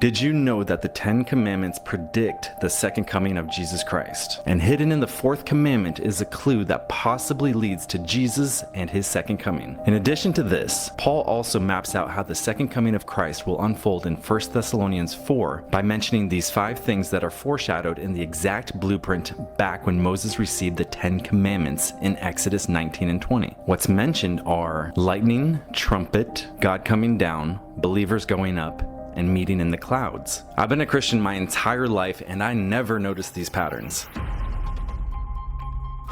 Did you know that the 10 Commandments predict the second coming of Jesus Christ? And hidden in the fourth commandment is a clue that possibly leads to Jesus and his second coming. In addition to this, Paul also maps out how the second coming of Christ will unfold in 1 Thessalonians 4 by mentioning these 5 things that are foreshadowed in the exact blueprint back when Moses received the 10 Commandments in Exodus 19 and 20. What's mentioned are lightning, trumpet, God coming down, believers going up, and meeting in the clouds. I've been a Christian my entire life and I never noticed these patterns.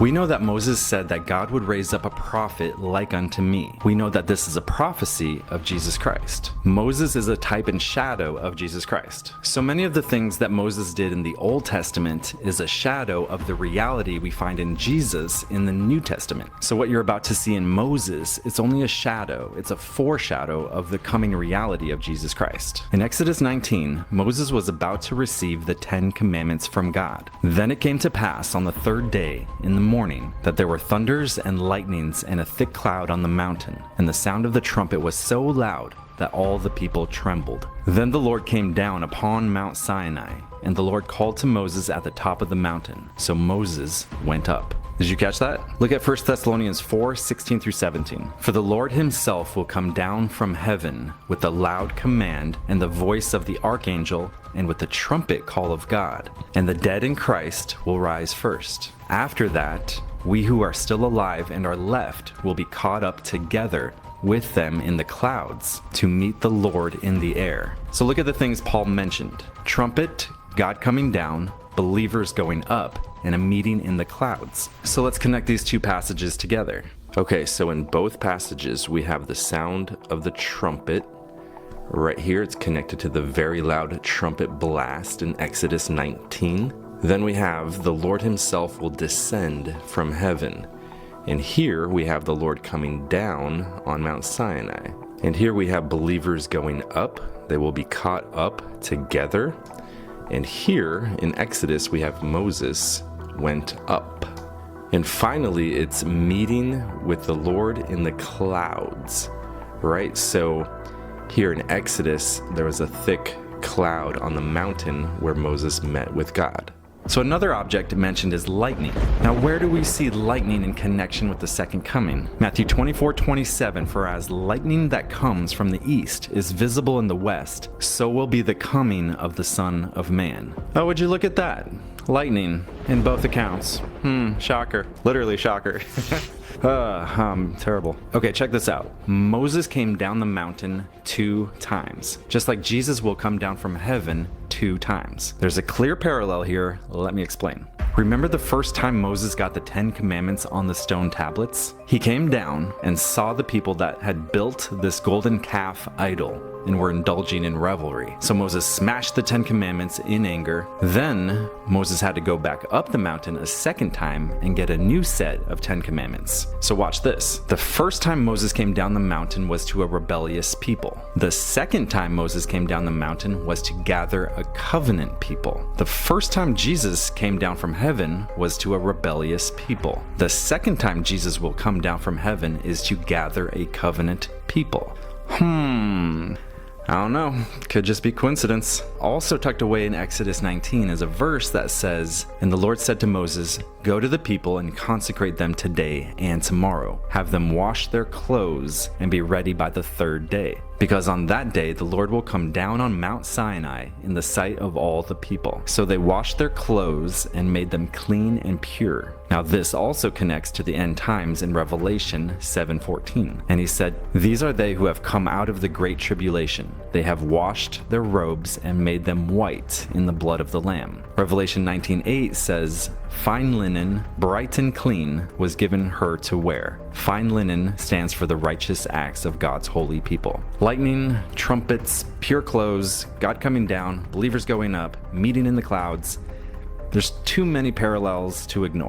We know that Moses said that God would raise up a prophet like unto me. We know that this is a prophecy of Jesus Christ. Moses is a type and shadow of Jesus Christ. So many of the things that Moses did in the Old Testament is a shadow of the reality we find in Jesus in the New Testament. So what you're about to see in Moses, it's only a shadow. It's a foreshadow of the coming reality of Jesus Christ. In Exodus 19, Moses was about to receive the 10 Commandments from God. Then it came to pass on the third day in the morning that there were thunders and lightnings and a thick cloud on the mountain, and the sound of the trumpet was so loud that all the people trembled. Then the Lord came down upon Mount Sinai, and the Lord called to Moses at the top of the mountain. So Moses went up. Did you catch that? Look at 1 Thessalonians 4, 16 through 17. For the Lord himself will come down from heaven with a loud command and the voice of the archangel and with the trumpet call of God. And the dead in Christ will rise first. After that, we who are still alive and are left will be caught up together with them in the clouds to meet the Lord in the air. So look at the things Paul mentioned. Trumpet, God coming down, believers going up, and a meeting in the clouds. So let's connect these two passages together. Okay, so in both passages, we have the sound of the trumpet. Right here, it's connected to the very loud trumpet blast in Exodus 19. Then we have the Lord himself will descend from heaven. And here we have the Lord coming down on Mount Sinai. And here we have believers going up. They will be caught up together. And here in Exodus, we have Moses went up. And finally, it's meeting with the Lord in the clouds, right? So here in Exodus, there was a thick cloud on the mountain where Moses met with God. So another object mentioned is lightning. Now where do we see lightning in connection with the second coming? Matthew 24:27, for as lightning that comes from the east is visible in the west, so will be the coming of the Son of Man. Oh, would you look at that? Lightning in both accounts. Shocker. Literally shocker. Terrible. Okay, check this out. Moses came down the mountain 2 times, just like Jesus will come down from heaven 2 times. There's a clear parallel here. Let me explain. Remember the first time Moses got the 10 Commandments on the stone tablets? He came down and saw the people that had built this golden calf idol and were indulging in revelry. So Moses smashed the 10 Commandments in anger. Then Moses had to go back up the mountain a second time and get a new set of 10 Commandments. So watch this. The first time Moses came down the mountain was to a rebellious people. The second time Moses came down the mountain was to gather a covenant people. The first time Jesus came down from heaven was to a rebellious people. The second time Jesus will come down from heaven is to gather a covenant people. I don't know, could just be coincidence. Also tucked away in Exodus 19 is a verse that says, and the Lord said to Moses, go to the people and consecrate them today and tomorrow. Have them wash their clothes and be ready by the 3rd day. Because on that day the Lord will come down on Mount Sinai in the sight of all the people. So they washed their clothes and made them clean and pure. Now this also connects to the end times in Revelation 7:14. And he said, these are they who have come out of the great tribulation. They have washed their robes and made them white in the blood of the Lamb. Revelation 19:8 says, fine linen, bright and clean, was given her to wear. Fine linen stands for the righteous acts of God's holy people. Lightning, trumpets, pure clothes, God coming down, believers going up, meeting in the clouds. There's too many parallels to ignore.